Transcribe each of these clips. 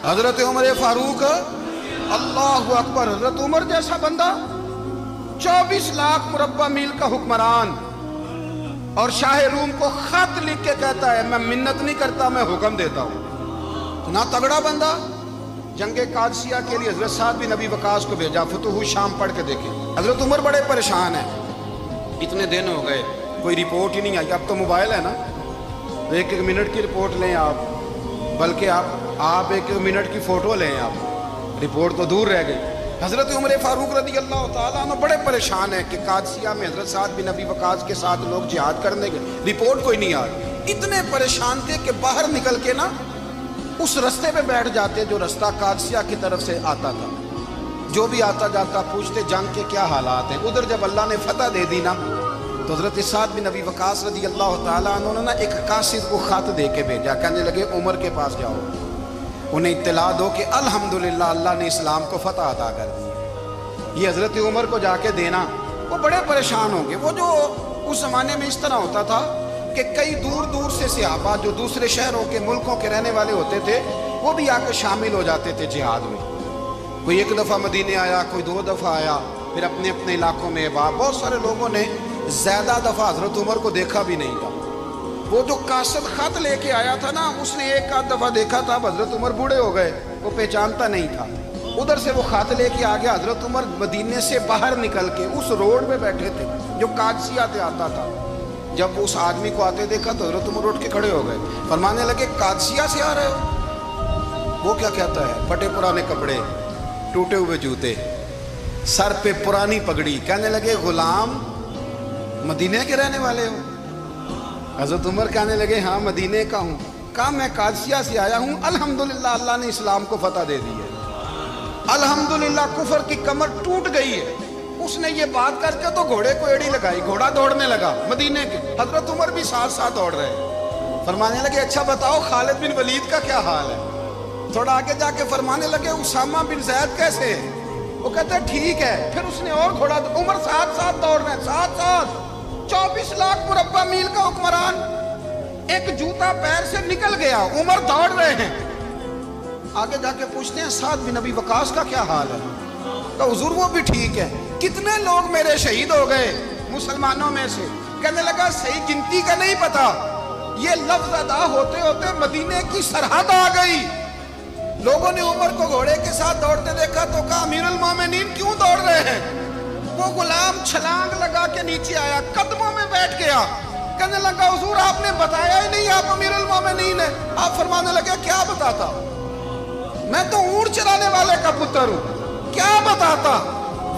حضرت عمر فاروق اللہ اکبر، حضرت عمر جیسا بندہ 24 لاکھ مربع میل کا حکمران، اور شاہ روم کو خط لکھ کے کہتا ہے میں منت نہیں کرتا، میں حکم دیتا ہوں۔ اتنا تگڑا بندہ جنگ قادسیہ کے لیے حضرت سعد بن ابی وقاص کو بھیجا، فتوح شام پڑھ کے دیکھیں۔ حضرت عمر بڑے پریشان ہیں، اتنے دن ہو گئے کوئی رپورٹ ہی نہیں آئی۔ اب تو موبائل ہے نا، ایک ایک منٹ کی رپورٹ لیں آپ، بلکہ آپ ایک منٹ کی فوٹو لیں، آپ رپورٹ تو دور رہ گئی۔ حضرت عمر فاروق رضی اللہ تعالیٰ عنہ بڑے پریشان ہیں کہ قادسیہ میں حضرت سعد بن ابی وقاص کے ساتھ لوگ جہاد کرنے گئے، رپورٹ کوئی نہیں آ رہی۔ اتنے پریشان تھے کہ باہر نکل کے نا اس رستے پہ بیٹھ جاتے جو رستہ قادسیہ کی طرف سے آتا تھا، جو بھی آتا جاتا پوچھتے جنگ کے کیا حالات ہیں۔ ادھر جب اللہ نے فتح دے دی نا تو حضرت سعد بن ابی وقاص رضی اللہ تعالیٰ عنہ نے نا ایک قاصد کو خط دے کے بھیجا، کہنے لگے عمر کے پاس جاؤ، انہیں اطلاع دو کہ الحمدللہ اللہ نے اسلام کو فتح عطا کر دی۔ یہ حضرت عمر کو جا کے دینا، وہ بڑے پریشان ہوں گے۔ وہ جو اس زمانے میں اس طرح ہوتا تھا کہ کئی دور دور سے صحابہ جو دوسرے شہروں کے ملکوں کے رہنے والے ہوتے تھے وہ بھی آ کے شامل ہو جاتے تھے جہاد میں۔ کوئی ایک دفعہ مدینے آیا، کوئی 2 دفعہ آیا، پھر اپنے اپنے علاقوں میں بہت سارے لوگوں نے زیادہ دفعہ حضرت عمر کو دیکھا بھی نہیں تھا۔ وہ جو قاصد خط لے کے آیا تھا نا، اس نے ایک آدھ دفعہ دیکھا تھا، حضرت عمر بوڑھے ہو گئے، وہ پہچانتا نہیں تھا۔ ادھر سے وہ خط لے کے آ گیا، حضرت عمر مدینے سے باہر نکل کے اس روڈ پہ بیٹھے تھے جو قادسیہ سے آتا تھا۔ جب اس آدمی کو آتے دیکھا تو حضرت عمر اٹھ کے کھڑے ہو گئے، فرمانے لگے قادسیہ سے آ رہے ہو؟ وہ کیا کہتا ہے؟ پھٹے پرانے کپڑے، ٹوٹے ہوئے جوتے، سر پہ پرانی پگڑی، کہنے لگے غلام مدینے کے رہنے والے ہو؟ حضرت عمر کہنے لگے ہاں مدینے کا ہوں۔ کہا میں قادسیہ سے آیا ہوں، الحمدللہ اللہ نے اسلام کو فتح دے دی ہے، الحمدللہ کفر کی کمر ٹوٹ گئی ہے۔ اس نے یہ بات کر کے تو گھوڑے کو ایڑی لگائی، گھوڑا دوڑنے لگا مدینے کے، حضرت عمر بھی ساتھ ساتھ دوڑ رہے۔ فرمانے لگے اچھا بتاؤ خالد بن ولید کا کیا حال ہے؟ تھوڑا آگے جا کے فرمانے لگے اسامہ بن زید کیسے ہے؟ وہ کہتے ہیں ٹھیک ہے۔ پھر اس نے اور گھوڑا، عمر ساتھ ساتھ دوڑ رہے ہیں، ساتھ ساتھ 24 لاکھ مربع میل کا حکمران، ایک جوتا پیر سے نکل گیا، عمر دوڑ رہے ہیں۔ آگے جا کے پوچھتے ہیں سعد بن ابی وقاص کا کیا حال ہے؟ تو حضور وہ بھی ٹھیک ہے۔ کتنے لوگ میرے شہید ہو گئے مسلمانوں میں سے؟ کہنے لگا صحیح گنتی کا نہیں پتا، یہ لفظ ادا ہوتے ہوتے مدینے کی سرحد آ گئی۔ لوگوں نے عمر کو گھوڑے کے ساتھ دوڑتے دیکھا تو کہا امیر المومنین کیوں دوڑ رہے ہیں؟ وہ غلام چھلانگ لگا کے نیچے آیا، قدموں میں بیٹھ گیا، کہنے لگا حضور آپ نے بتایا ہی نہیں آپ امیر المومنین ہیں۔ آپ فرمانے لگے کیا بتاتا؟ میں تو اونٹ چلانے والے کا پتر ہوں، کیا بتاتا؟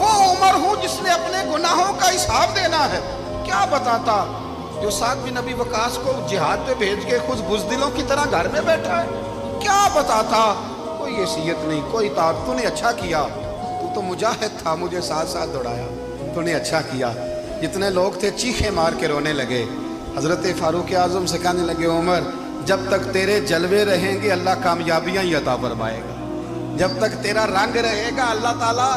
وہ عمر ہوں جس نے اپنے گناہوں کا حساب دینا ہے، کیا بتاتا؟ جو سعد بن ابی وقاص کو جہاد پہ بھیج کے خود بزدلوں کی طرح گھر میں بیٹھا ہے، کیا بتاتا؟ کوئی حیثیت نہیں، کوئی طاقت۔ تو نے اچھا کیا، تو مجاہد تھا، مجھے ساتھ ساتھ دوڑایا، تو نے اچھا کیا۔ جتنے لوگ تھے چیخیں مار کے رونے لگے۔ حضرت فاروق اعظم سے کہنے لگے عمر جب تک تیرے جلوے رہیں گے اللہ کامیابیاں ہی عطا فرمائے گا، جب تک تیرا رنگ رہے گا اللہ تعالیٰ